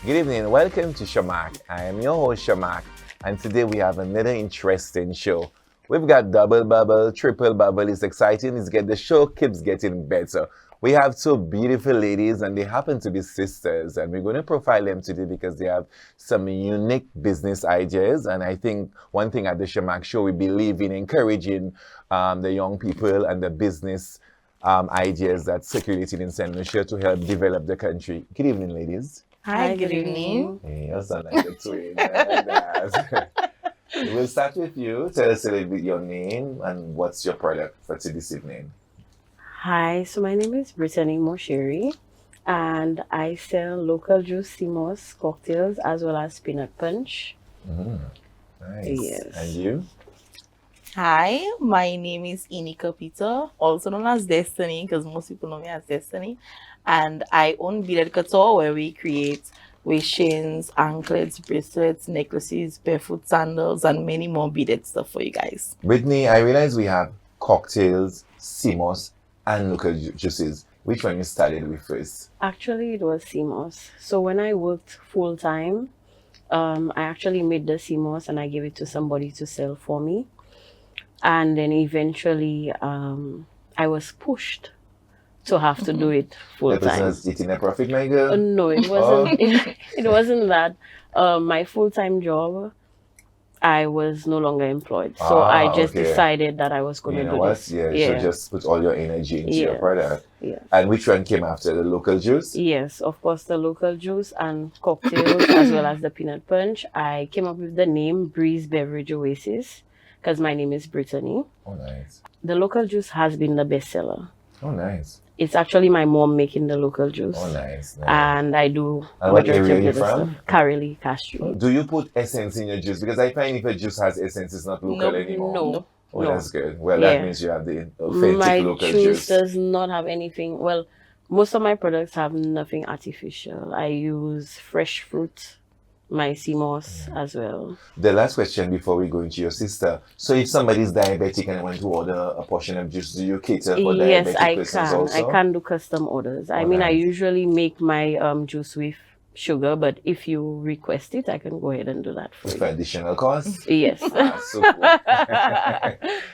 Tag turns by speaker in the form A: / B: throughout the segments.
A: Good evening, welcome to Sharmark. I am your host Sharmark, and today we have another interesting show. We've got double bubble, triple bubble. It's exciting. The show keeps getting better. We have two beautiful ladies, and they happen to be sisters, and we're going to profile them today because they have some unique business ideas. And I think one thing at the Sharmark show, we believe in encouraging the young people and the business ideas that's circulating in St. Lucia to help develop the country. Good evening, ladies.
B: Hi, good evening.
A: Hey, you sound like a twin. I like that. We'll start with you. Tell us a little bit your name and what's your product for this evening.
B: Hi, so my name is Brittany Moncherry, and I sell local juice CMOS cocktails as well as peanut punch.
A: Nice.
B: Yes.
A: And you?
C: Hi, my name is Inika Peter, also known as Destiny, because most people know me as Destiny. And I own Beaded Couture, where we create waist chains, anklets, bracelets, necklaces, barefoot sandals, and many more beaded stuff for you guys.
A: Brittany, I realize we have cocktails, CMOS, and local juices. Which one you started with first?
B: Actually, it was CMOS. So when I worked full time, I actually made the CMOS and I gave it to somebody to sell for me. And then eventually, I was pushed to have to do it full
A: The person
B: time.
A: was eating a profit, my girl?
B: No, it wasn't. It wasn't that. My full-time job, I was no longer employed, so I just decided that I was going to do this.
A: So just put all your energy into your
B: Yes.
A: product.
B: Yes.
A: And which one came after, the local juice?
B: Yes, of course, the local juice and cocktails as well as the peanut punch. I came up with the name Bree's Beverage Oasis because my name is Brittany.
A: Oh, nice.
B: The local juice has been the bestseller.
A: Oh, nice.
B: It's actually my mom making the local juice.
A: Oh, nice.
B: And I do.
A: And what
B: majority
A: area
B: of
A: are you
B: the
A: from?
B: stuff. Kareli, Castro.
A: Do you put essence in your juice? Because I find if a juice has essence, it's not local anymore.
B: No.
A: Oh,
B: no.
A: that's good. Well, that means you have the authentic
B: My
A: local
B: juice
A: juice.
B: does not have anything. Well, most of my products have nothing artificial. I use fresh fruit, my CMOS as well.
A: The last question before we go into your sister. So if somebody is diabetic and want to order a portion of juice, do you cater for
B: Yes,
A: diabetic
B: I
A: persons
B: can.
A: also?
B: I can do custom orders. I
A: Oh,
B: mean, I
A: nice.
B: usually make my juice with sugar, but if you request it, I can go ahead and do that for
A: For
B: you.
A: additional cost?
B: Yes.
A: Super.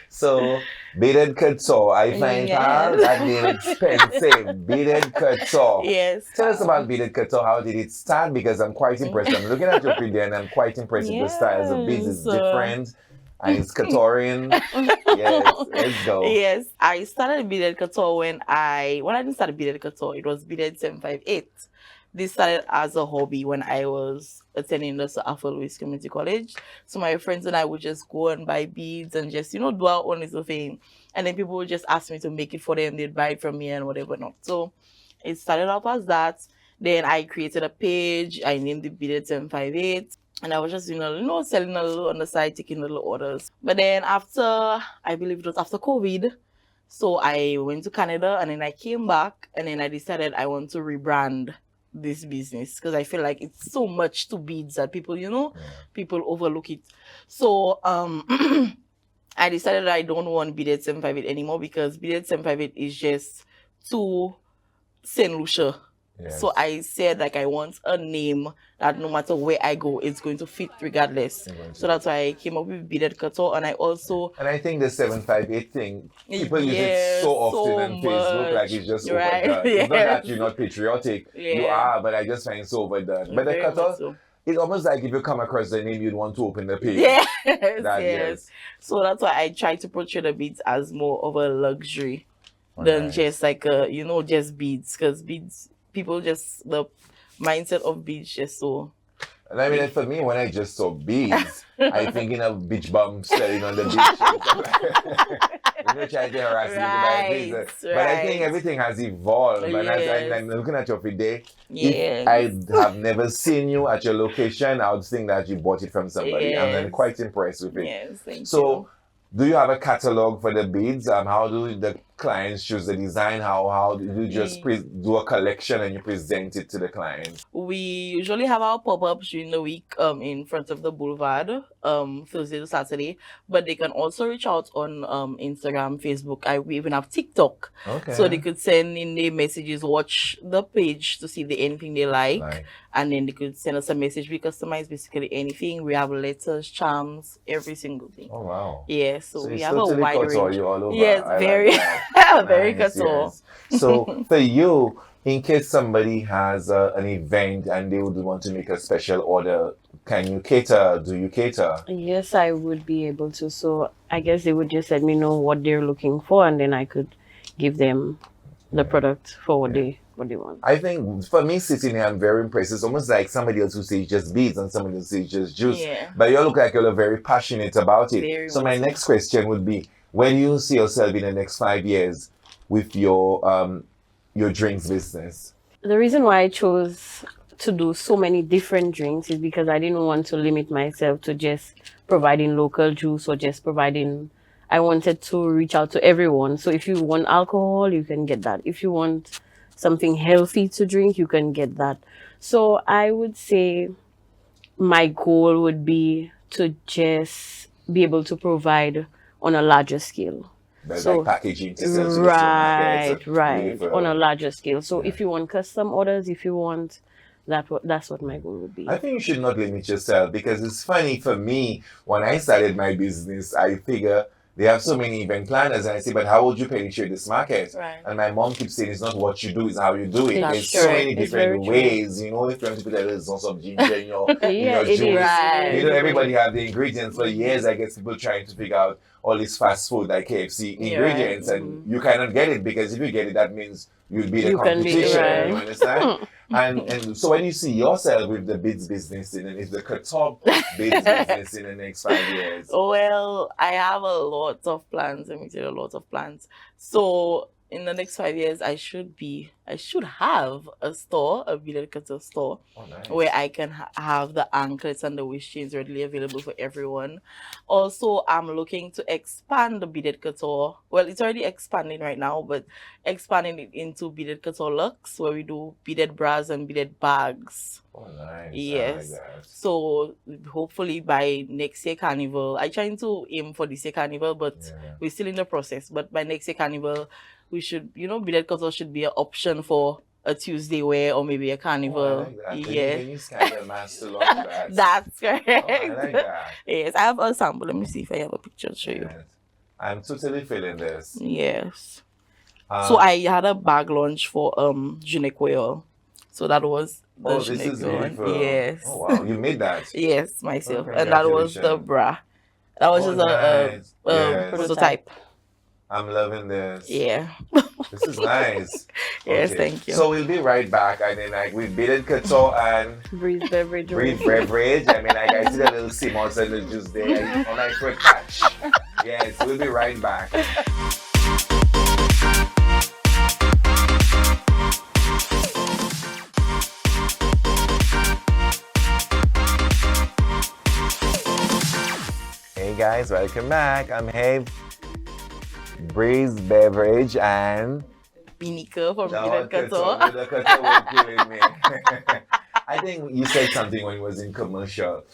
A: So, Beaded Couture, I find
C: Yes.
A: that they're expensive. Beaded Couture.
C: Yes.
A: Tell us about Beaded Couture. How did it start? Because I'm quite impressed. I'm looking at your video and I'm quite impressed with the styles of beads. It's
C: Yes.
A: different and it's couturing. Yes, let's go.
C: Yes, I started Beaded Couture when I didn't start Beaded Couture, it was Beaded 758. This started as a hobby when I was attending the Afro Louis Community College. So my friends and I would just go and buy beads and just, do our own little thing. And then people would just ask me to make it for them. They'd buy it from me and whatever not. So it started off as that. Then I created a page. I named it Beaded 758. And I was just, selling a little on the side, taking little orders. But then I believe it was after COVID, so I went to Canada and then I came back and then I decided I want to rebrand this business because I feel like it's so much to beads that people, people overlook it. So I decided I don't want Beaded 758 anymore because Beaded 758 is just too St. Lucia.
A: Yes.
C: So I said I want a name that no matter where I go, it's going to fit regardless. So that's why I came up with Beaded Couture, and I also...
A: And I think the 758 thing, people use it so often on Facebook, like it's just overdone. It's not that you're not patriotic, you are, but I just find it so overdone. But the couture, it's almost like if you come across the name, you'd want to open the page.
C: Yes. So that's why I try to portray the beads as more of a luxury than just just beads, because beads... People just, the mindset of beads just so...
A: And I mean, for me, when I just saw beads, I'm thinking of beach bums selling on the beach. I'm not trying to harass you to buy beads. But I think everything has evolved. And as I'm looking at your video, if I have never seen you at your location, I would think that you bought it from somebody. I'm quite impressed with it.
C: Yes, thank you.
A: So, do you have a catalog for the beads? How do the clients choose the design? How do you just do a collection and you present it to the client?
C: We usually have our pop-ups during the week in front of the boulevard Thursday to Saturday, but they can also reach out on Instagram, Facebook. We even have TikTok, so they could send in their messages, watch the page to see if there's anything they like, and then they could send us a message. We customize basically anything. We have letters, charms, every single thing.
A: Oh wow!
C: Yeah, so we have
A: totally
C: a wide range.
A: all over.
C: Yes, very,
A: like
C: very couture.
A: Yes. So for you, in case somebody has an event and they would want to make a special order, can you cater? Do you cater?
B: Yes, I would be able to. So I guess they would just let me know what they're looking for, and then I could give them the product for what they want.
A: I think for me sitting here, I'm very impressed. It's almost like somebody else who says just beads and somebody else says just juice.
C: Yeah.
A: But you look like you're very passionate about it.
C: Very
A: so my next question would be, where do you see yourself in the next 5 years with your drinks business?
B: The reason why I chose to do so many different drinks is because I didn't want to limit myself to just providing local juice or just providing. I wanted to reach out to everyone. So if you want alcohol, you can get that. If you want something healthy to drink, you can get that. So I would say my goal would be to just be able to provide on a larger scale.
A: So like packaging to sell
B: right, on a larger scale. So if you want custom orders, if you want that's what my goal would be.
A: I think you should not limit yourself, because it's funny for me, when I started my business, I figure they have so many event planners, and I say, but how would you penetrate this market?
C: Right.
A: And my mom keeps saying, it's not what you do, it's how you do it.
B: That's
A: There's so
B: true.
A: many
B: It's
A: different
B: very
A: ways, you know, if you want to put a little sauce of ginger in your,
B: Yeah,
A: in your
B: it
A: juice.
B: is.
C: Right.
A: You know, everybody have the ingredients. For years, I guess people trying to figure out all this fast food like KFC ingredients, and you cannot get it, because if you get it, that means you'll be the competition.
B: Right.
A: You understand? and so when you see yourself with the beads business is the couture beads business in the next 5 years?
C: Well, I have a lot of plans. Let me tell you, a lot of plans. So in the next 5 years, I should have a store, a Beaded Couture store, where I can have the anklets and the waist chains readily available for everyone. Also, I'm looking to expand the Beaded Couture. Well, it's already expanding right now, but expanding it into Beaded Couture Luxe, where we do beaded bras and beaded bags.
A: Oh, nice.
C: Yes.
A: I like that.
C: So hopefully by next year Carnival, I'm trying to aim for this year Carnival, but we're still in the process. But by next year Carnival, we should, Beaded Couture should be an option for a Tuesday wear or maybe a Carnival.
A: Oh, I like that.
C: Yeah.
A: Can you scan the master lock that?
C: That's correct.
A: Oh, I like that.
C: Yes, I have a sample. Let me see if I have a picture to show you.
A: Yes. I'm totally feeling this.
C: Yes. So I had a bag launch for Ginequeo. So that was the
A: this is beautiful.
C: Yes.
A: Oh wow, you made that?
C: Yes, myself.
A: Oh,
C: and that was the bra. That was just
A: nice.
C: a prototype.
A: I'm loving this.
C: Yeah.
A: This is nice.
C: Yes, thank you.
A: So we'll be right back. I mean, like with Beaded Couture and
B: Brii Beverage.
A: Beverage. I mean, like I see the little Simons and the juice there. I'm like for a catch. Yes, we'll be right back. Hey guys, welcome back. I'm Have, Brii Beverage and
C: Inika from
A: No,
C: Beaded Couture.
A: the couture was killing me. I think you said something when it was in commercial,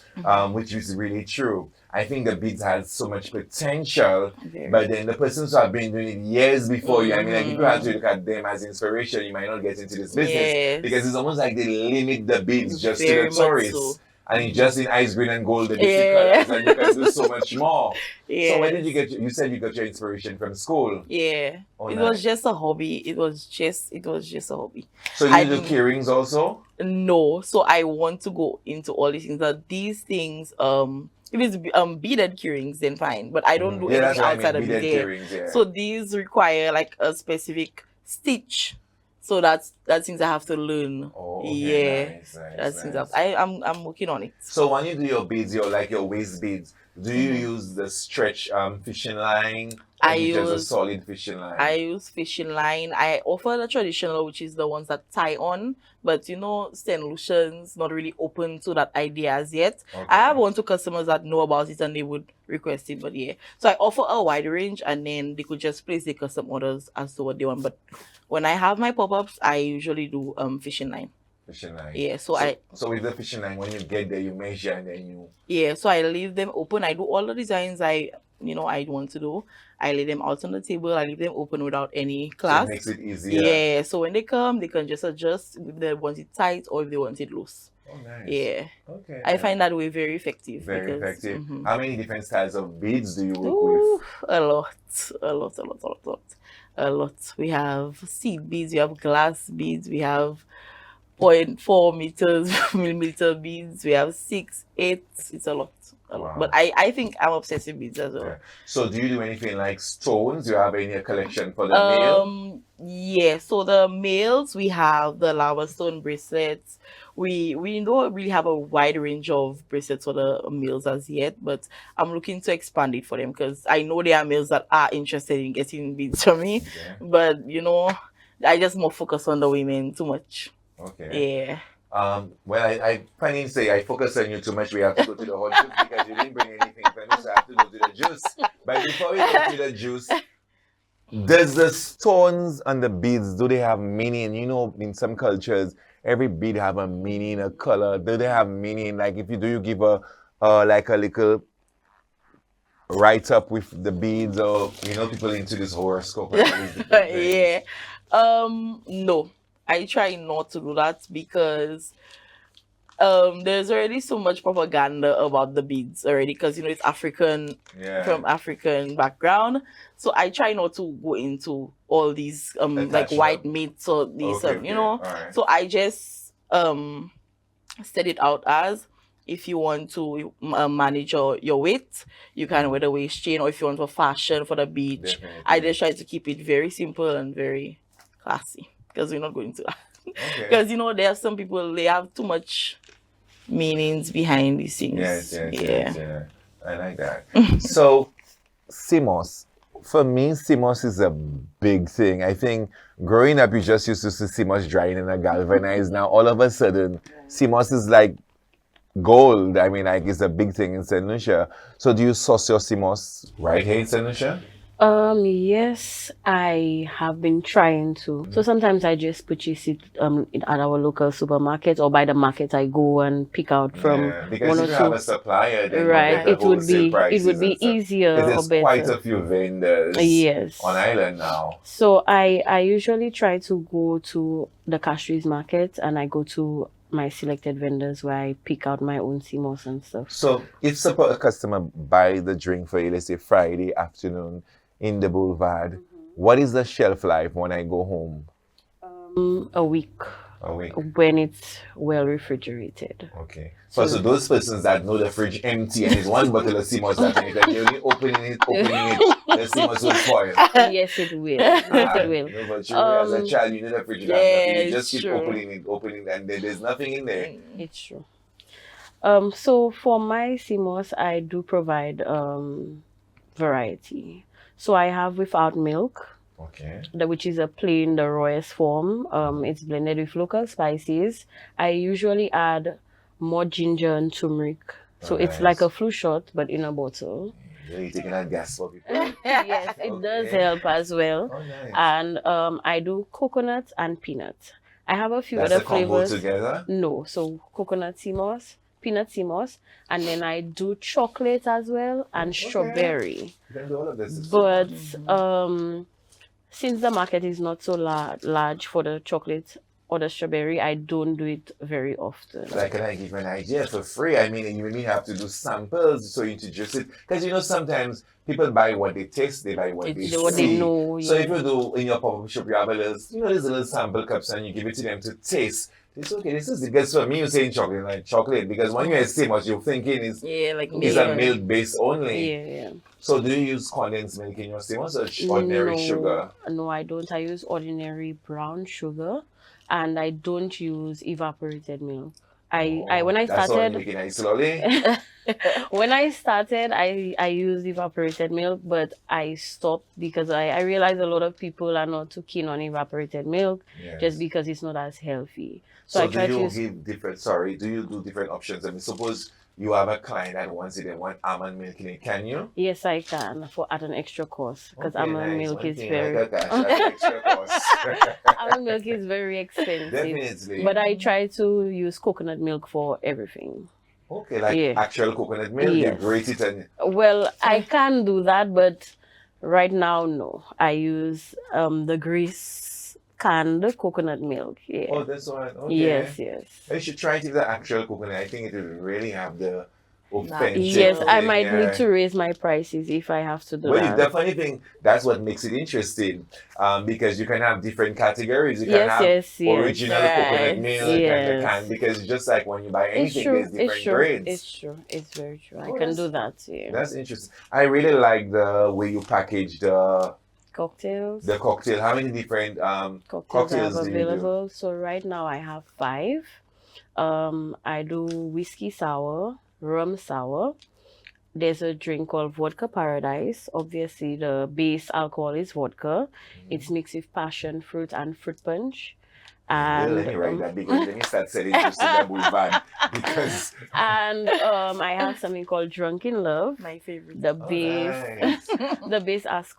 A: which is really true. I think the beads has so much potential, but then the persons who have been doing it years before you, I mean, like if you have to look at them as inspiration, you might not get into this business because it's almost like they limit the beads just to the tourists. And it's just in ice green and gold, the different colors, and you can do so much more. So where did you get? You said you got your inspiration from school.
C: Yeah, it was just a hobby. It was just a hobby.
A: So you do key rings also?
C: No, so I want to go into all these things. That these things, if it's beaded key rings, then fine. But I don't do anything outside of beaded key rings. So these require like a specific stitch. So that's things I have to learn.
A: Oh, okay, nice,
C: that's things I'm working on it.
A: So when you do your beads, your waist beads, Do you use the stretch fishing line?
C: I
A: Or you just a
C: use
A: solid fishing line?
C: I use fishing line. I offer the traditional, which is the ones that tie on. But St. Lucian's not really open to that idea as yet.
A: Okay.
C: I have one two customers that know about it and they would request it, but yeah. So I offer a wide range and then they could just place their custom orders as to what they want. But when I have my pop-ups, I usually do fishing line.
A: Fishing line.
C: Yeah, so
A: with the fishing line, when you get there, you measure and then you.
C: Yeah, so I leave them open. I do all the designs I want to do. I lay them out on the table. I leave them open without any class.
A: So it makes it easier.
C: Yeah, so when they come, they can just adjust if they want it tight or if they want it loose.
A: Oh, nice.
C: Yeah.
A: Okay.
C: I find that way very effective.
A: Very
C: because,
A: effective.
C: mhm.
A: How many different styles of beads do you work
C: Ooh,
A: with?
C: a lot. We have seed beads, we have glass beads, we have 0.4 millimeter beads, we have 6, 8. It's a lot.
A: Wow.
C: But I think I'm obsessed with beads as well.
A: Okay. So do you do anything like stones? Do you have any collection for the male?
C: Yeah, so the males, we have the lava stone bracelets. We don't really have a wide range of bracelets for the males as yet, but I'm looking to expand it for them because I know there are males that are interested in getting beads from me.
A: Okay.
C: But I just more focus on the women too much.
A: Okay.
C: Yeah.
A: Well, I can't even say I focus on you too much. We have to go to the hot juice because you didn't bring anything for me, so I have to go to the juice. But before we go to the juice, does the stones and the beads, do they have meaning? In some cultures, every bead have a meaning, a color. Do they have meaning? Like if you give a like a little write up with the beads, or people into this horoscope. And all these different things?
C: Yeah. No. I try not to do that because there's already so much propaganda about the beads already because it's African, from African background. So I try not to go into all these like white meats or these
A: Right.
C: So I just set it out as if you want to manage your weight, you can wear the waist chain, or if you want for fashion for the beach.
A: Definitely.
C: I just try to keep it very simple and very classy. Because we're not going to
A: Okay.
C: because there are some people, they have too much meanings behind these things.
A: Yes. I like that. So CMOS, for me, CMOS is a big thing. I think growing up, you just used to see CMOS drying in a galvanized. Now all of a sudden CMOS is like gold. I mean, like it's a big thing in St. Lucia. So do you source your CMOS right here in St. Lucia?
B: Yes, I have been trying to. So sometimes I just purchase it at our local supermarket, or by the market I go and pick out from
A: because
B: one or
A: if you
B: two.
A: have a supplier, then
B: Right,
A: you get the
B: it would be easier or
A: There's
B: better.
A: quite a few vendors
B: Yes.
A: on island now.
B: So I usually try to go to the Castries market, and I go to my selected vendors where I pick out my own CMOS and stuff.
A: So if a customer buy the drink for you, let's say Friday afternoon in the boulevard, what is the shelf life when I go home?
B: A week.
A: A week.
B: When it's well refrigerated.
A: Okay. So those persons that know the fridge empty and it's one bottle of CMOS that in it, like you're only opening it, the CMOS will spoil.
B: Yes, it will. Yes, it will.
A: No, but you as a child, you need a fridge.
C: Yeah,
A: You just keep
C: true.
A: opening it, and there's nothing in there.
B: It's true. So for my CMOS, I do provide variety. So I have without milk,
A: Okay.
B: which is the rawest form. It's blended with local spices. I usually add more ginger and turmeric. So it's
A: Nice.
B: like a flu shot, but in a bottle.
A: You're taking that gas for people.
B: Yes, it does
A: Okay.
B: help as well.
A: Oh, nice.
B: And I do coconut and peanut. I have a few
A: That's
B: other
A: the combo
B: flavors.
A: together?
B: No, so coconut CMOS, peanut CMOS, and then I do chocolate as well and strawberry.
A: You can do all of this.
B: But since the market is not so large for the chocolate or the strawberry, I don't do it very often.
A: Like, can I give you an idea for free? I mean, you really have to do samples so you introduce it. Because, sometimes people buy what they taste, they buy what they see.
B: What they know.
A: So
B: Yeah.
A: if you do in your pop-up shop, you have a little, these little sample cups and you give it to them to taste. It's okay, this is because for me, you're saying chocolate, like chocolate. Because when you say what you're thinking is
C: Like
A: a
C: milk.
A: milk base only.
B: Yeah.
A: So do you use condensed milk in your CMOS or ordinary sugar?
B: No, I don't. I use ordinary brown sugar, and I don't use evaporated milk. When I
A: That's all
B: started,
A: you're making it slowly.
B: when I started, I used evaporated milk, but I stopped because I realized a lot of people are not too keen on evaporated milk just
A: Yes.
B: because it's not as healthy. So
A: So
B: I
A: do
B: try to
A: you
B: use.
A: give different, sorry, do you do different options? I mean, suppose you have a client that wants it and want almond milk in it, can you?
B: Yes, I can for at an extra cost because
A: Okay,
B: almond
A: nice.
B: milk
A: One
B: is
A: thing
B: very
A: like a cash at extra cost.
B: almond milk is very expensive.
A: Definitely.
B: But I try to use coconut milk for everything.
A: Okay, like
B: Yeah.
A: actual coconut milk, you
B: Yes.
A: grate it and
B: Well, I can do that, but right now, no. I use the grease canned coconut milk. Yeah.
A: oh, this one. Okay.
B: Yes, yes.
A: You should try it with the actual coconut. I think it will really have the authentic.
B: Yes, I
A: thing,
B: might
A: yeah.
B: need to raise my prices if I have to do
A: Well, you
B: that.
A: definitely think that's what makes it interesting, because you can have different categories. You can
B: Yes,
A: have
B: yes, yes.
A: original coconut
C: Right.
A: milk and the
B: Yes.
A: can, because just like when you buy
B: It's
A: anything,
B: true.
A: there's different
B: It's true.
A: grades.
B: It's true. It's very true. I
A: Oh,
B: can
A: that's-
B: do that. Yeah.
A: That's interesting. I really like the way you package the
B: Cocktails.
A: cocktail. How many different
B: Cocktails I
A: cocktails
B: have
A: do you do?
B: available. So right now I have 5. I do whiskey sour, rum sour. There's a drink called Vodka Paradise. Obviously, the base alcohol is vodka. It's mixed with passion fruit and fruit punch. And
A: Let me write that because let me start selling just in the boulevard because
B: and I have something called Drunken Love.
C: My favorite.
B: The
A: oh,
B: base,
A: nice.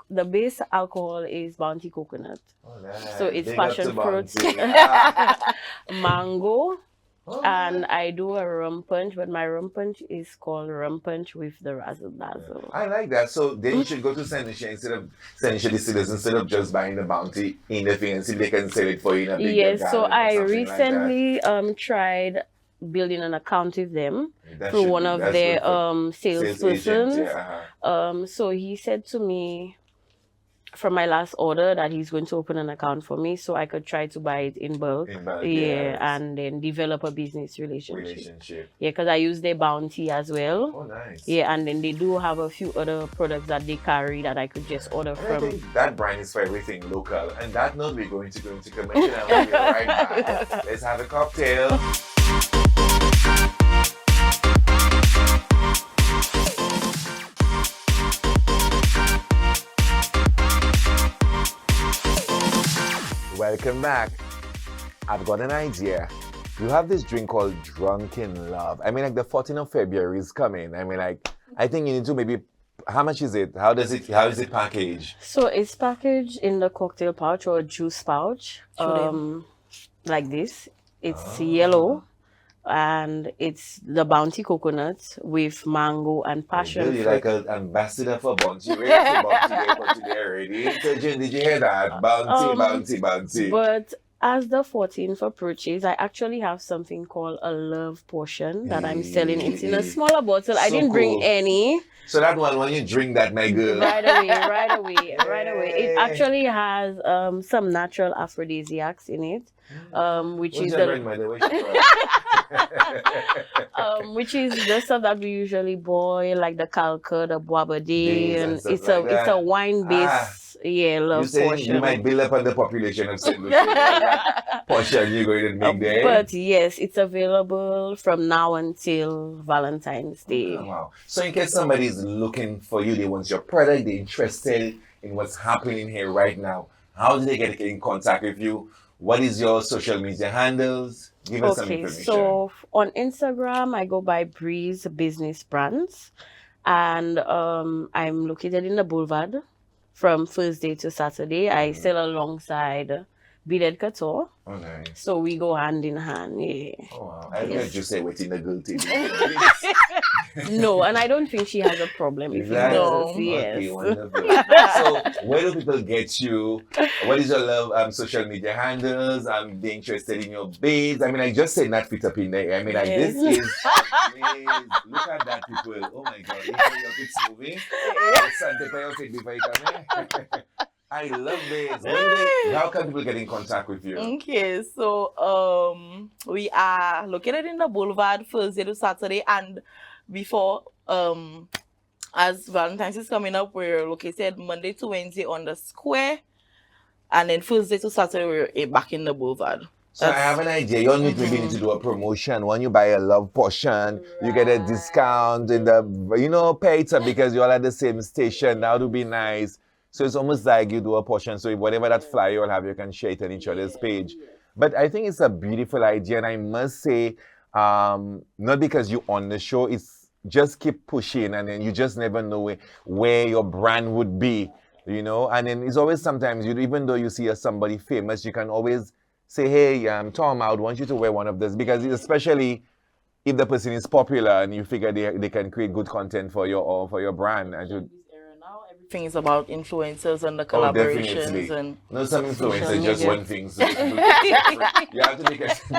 B: the base alcohol is Bounty Coconut.
A: Oh, nice.
B: So it's
A: Big up
B: passion
A: to
B: fruit,
A: Bounty. Ah.
B: mango,
A: Oh,
B: and I do a rum punch, but my rum punch is called rum punch with the razzle dazzle.
A: I like that. So then you should go to Saint Lucia instead of Saint Lucia distillers instead of just buying the Bounty in the thing and see if they can sell it for you in a big
B: Yes, so
A: garden or
B: I
A: something like that.
B: recently tried building an account with them
A: That
B: through
A: should
B: one
A: be-
B: of
A: that's
B: their
A: good for
B: salespersons.
A: agent, yeah.
B: So he said to me from my last order that he's going to open an account for me so I could try to buy it in bulk.
A: In bulk,
B: yeah,
A: yes.
B: and then develop a business relationship.
A: Relationship.
B: Yeah, because I use their Bounty as well.
A: Oh, nice.
B: Yeah, and then they do have a few other products that they carry that I could just order
A: And I
B: from.
A: think that brand is for everything local. And that note, we're going to go into commercial and we'll be right back. Let's have a cocktail. Welcome back. I've got an idea. You have this drink called Drunken Love. I mean, like the 14th of February is coming. I mean, like, I think you need to maybe, how much is it? How is it packaged?
B: So it's packaged in the cocktail pouch or juice pouch, like this. It's yellow, and it's the Bounty coconut with mango and passion
A: Really
B: fruit.
A: like an ambassador for Bounty. Ready for Bounty Day for today already. So, Jen, did you hear that? Bounty.
B: But as the 14th approaches, I actually have something called a love potion that I'm selling. It's in a smaller bottle. I
A: So
B: didn't bring
A: cool.
B: any.
A: So that one, when you drink that, my girl.
B: Right away. It
A: Yay.
B: actually has some natural aphrodisiacs in it, which
A: Who's
B: is
A: your
B: the
A: grandmother? Where's she from?
B: which is the stuff that we usually boil, like the calca, the boabade,
A: Days and
B: and
A: stuff
B: it's
A: like
B: a
A: that.
B: wine based
A: You
B: love
A: say
B: potion.
A: you might build up on the population of St. Lucia. Portion you're going to make there.
B: But yes, it's available from now until Valentine's Day.
A: Oh, wow. So in case somebody's looking for you, they want your product, they're interested in what's happening here right now, how do they get in contact with you? What is your social media handles? Give us some
B: Okay,
A: information.
B: so on Instagram, I go by Bree's Business Brands, and I'm located in the Boulevard from Thursday to Saturday. I sell alongside Beaded Couture,
A: Oh, nice.
B: so we go hand in hand. Yeah.
A: Oh, wow. I
B: Yes.
A: heard you say waiting the girl to
B: No, and I don't think she has a problem if
A: Is
B: he
A: that-
B: does.
A: Okay,
B: Yes.
A: wonderful. So, where do people get you? What is your love social media handles? Be interested in your beads. I mean, I just said not fit up in there. I mean, like,
B: Yes.
A: this is amazing. Look at that, people. Oh my God. If your outfit's moving, Sante pa your outfit before you come here. I love this. How can people get in contact with you?
C: Okay, so we are located in the Boulevard Thursday to Saturday, and before as Valentine's is coming up, we're located Monday to Wednesday on the square, and then Thursday to Saturday we're back in the Boulevard.
A: So I have an idea. You maybe need to do a promotion. When you buy a love potion, you get a discount in the, pay it up because you're all at the same station. That would be nice. So it's almost like you do a potion. So whatever that flyer you'll have, you can share it on each other's page. But I think it's a beautiful idea. And I must say, not because you're on the show, it's just keep pushing. And then you just never know where your brand would be, And then it's always sometimes, even though you see somebody famous, you can always say, hey, Tom, I would want you to wear one of this, because especially if the person is popular and you figure they can create good content for your brand. And
C: now everything is about influencers and the
A: definitely.
C: collaborations and
A: no, some influencers just one thing. So you have to be careful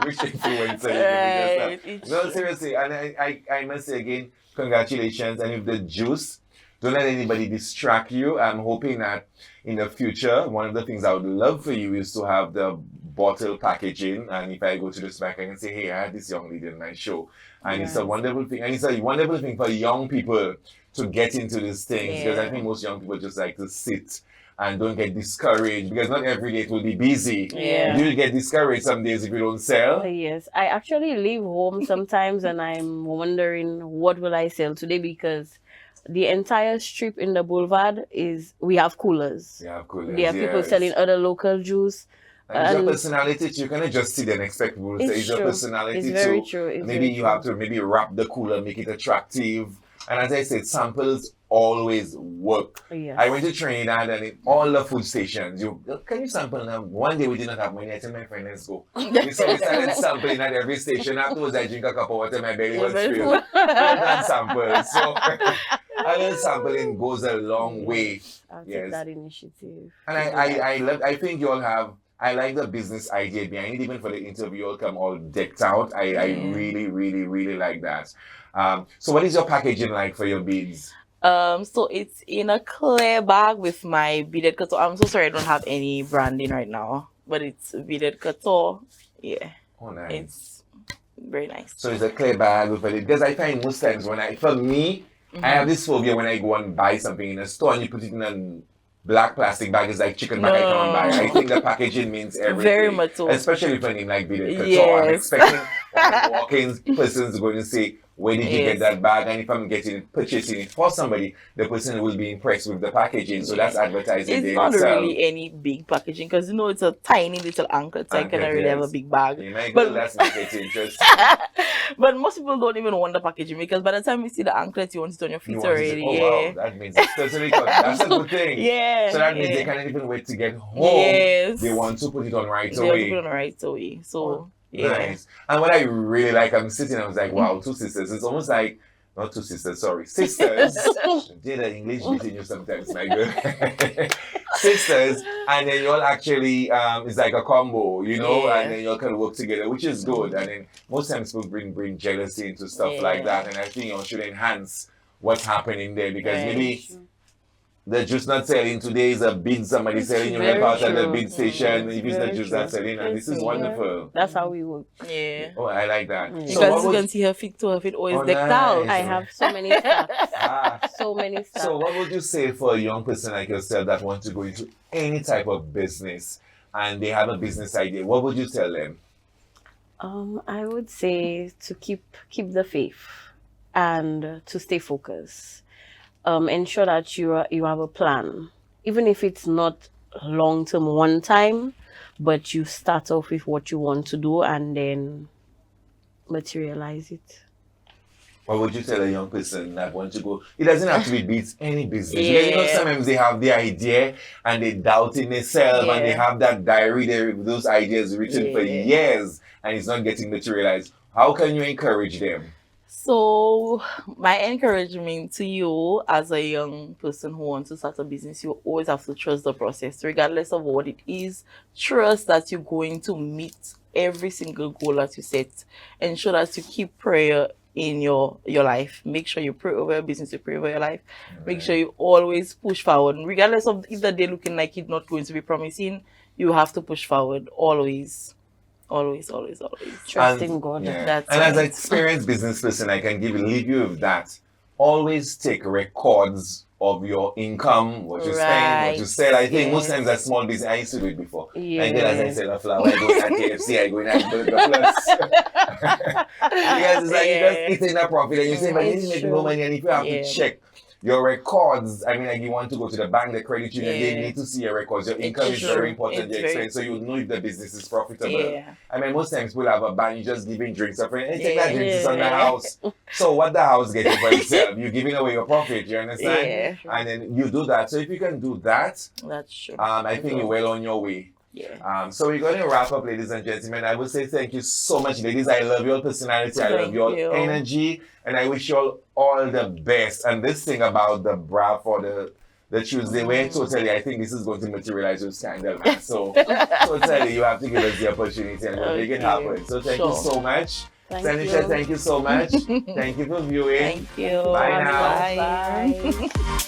A: which influencer you can. No, seriously, and I must say again, congratulations. And if the juice, don't let anybody distract you. I'm hoping that in the future, one of the things I would love for you is to have the bottle packaging. And if I go to the smack, I can say, hey, I had this young lady in my show. And it's a wonderful thing. And it's a wonderful thing for young people to get into these things. Because I think most young people just like to sit and don't get discouraged, because not every day it will be busy.
B: Yeah.
A: You'll get discouraged some days if you don't sell.
B: Yes. I actually leave home sometimes and I'm wondering, what will I sell today? Because the entire strip in the boulevard we have coolers.
A: Yeah, coolers.
B: There are people selling other local juice.
A: And your personality, you cannot just sit there and expect people to say it's your personality too.
B: It's very true.
A: Maybe you have to wrap the cooler, make it attractive. And as I said, samples always work.
B: Yes.
A: I went to Trinidad and in all the food stations, can you sample now? One day we did not have money. I told my friend, let's go. We started sampling at every station. Afterwards, I drink a cup of water, my belly was filled. And samples. So a little sampling goes a long way.
B: I'll take that initiative.
A: And I think you all have. I like the business idea behind it. Even for the interview, you'll come all decked out. I really, really, really like that. So what is your packaging like for your beads?
C: So it's in a clear bag with my Beaded Couture. I'm so sorry I don't have any branding right now, but it's Beaded Couture. Yeah.
A: Oh, nice.
C: It's very nice.
A: So it's a clear bag with it. Because I find most times for me, I have this phobia when I go and buy something in a store and you put it in a black plastic bag. It's like chicken bag I can't buy. I think the packaging means everything.
C: Very much so.
A: Especially for a name like Beaded Couture.
C: Yes.
A: I'm expecting one walk-in person's going to say, where did you get that bag? And if I'm purchasing it for somebody, the person will be impressed with the packaging. So that's advertising.
C: It's not really any big packaging, because it's a tiny little anklet, so I cannot really have a big bag.
A: But that's marketing.
C: But most people don't even want the packaging, because by the time you see the anklet, you want it on your feet already.
A: Wow, that means it's totally good. That's a good thing.
C: Yeah.
A: So that means they can't even wait to get home.
C: Yes.
A: They want to put it on right away.
C: They want to put it on right away. So. Yeah.
A: Nice. And what I really like, I'm sitting, I was like, wow, two sisters. It's almost like, not two sisters, sorry, sisters. Did the English between you sometimes, my girl. Sisters, and then you all actually, it's like a combo, and then you all can work together, which is good. And then most times people bring jealousy into stuff like that. And I think you should enhance what's happening there, because maybe the juice not selling today is a bid somebody selling, you left out at the bid station, if it's the juice not selling, and this is wonderful.
B: That's how we work.
C: Yeah.
A: Oh, I like that.
C: Because you can see her feet always decked out.
B: I have so many stuff. So many stuff.
A: So what would you say for a young person like yourself that wants to go into any type of business and they have a business idea? What would you tell them?
B: I would say to keep the faith and to stay focused. Ensure that you have a plan, even if it's not long term, one time, but you start off with what you want to do and then materialize it.
A: What would you tell a young person that wants to go? It doesn't have to be beats any business. Because sometimes they have the idea and they doubt in themselves and they have that diary there with those ideas written for years and it's not getting materialized. How can you encourage them?
C: So my encouragement to you as a young person who wants to start a business, you always have to trust the process, regardless of what it is. Trust that you're going to meet every single goal that you set. Ensure that you keep prayer in your life. Make sure you pray over your business, you pray over your life. Make sure you always push forward. Regardless of if the day looking like it's not going to be promising, you have to push forward always. Always.
B: Trust in God.
A: And as an experienced business person, I can leave you with that. always take records of your income, what you spend, what you
C: Right.
A: sell. I think most
C: Yes.
A: times as small business, I used to do it before.
B: Yeah.
A: I did as I sell a flower, I go in at KFC, I go in at Burger Plus. Because it's like you just eating a profit and you say, but you
B: It's
A: need to make
B: true.
A: more money, and if you have
C: Yeah.
A: to check your records, I mean, like you want to go to the bank, the credit union, they
C: Yeah.
A: need to see your records. Your
C: It's
A: income is
C: true.
A: very important,
C: It's
A: your
C: very-
A: expense, so you know if the business is profitable.
C: Yeah.
A: I mean, most times we'll have a bank, you just giving drinks a friend, hey, take that
C: Yeah.
A: drinks, it's on the house. So what the house getting for itself? You're giving away your profit, you understand?
C: Yeah.
A: And then you do that. So if you can do that,
C: That's true.
A: I think you're well on your way.
C: Yeah.
A: So we're going to wrap up, ladies and gentlemen. I will say thank you so much, ladies. I love your personality. I love
C: Thank
A: your
C: you.
A: energy. And I wish you all the best. And this thing about the bra for the Tuesday wear, totally, I think this is going to materialize your scandal, man. So totally, you have to give us the opportunity and we'll make it
C: Okay.
A: happen. So thank you
C: Sure.
A: so much.
B: Thank
A: Tanisha,
B: you.
A: thank you so much. Thank you for viewing.
C: Thank you.
A: Bye now.
C: Bye.
B: Bye.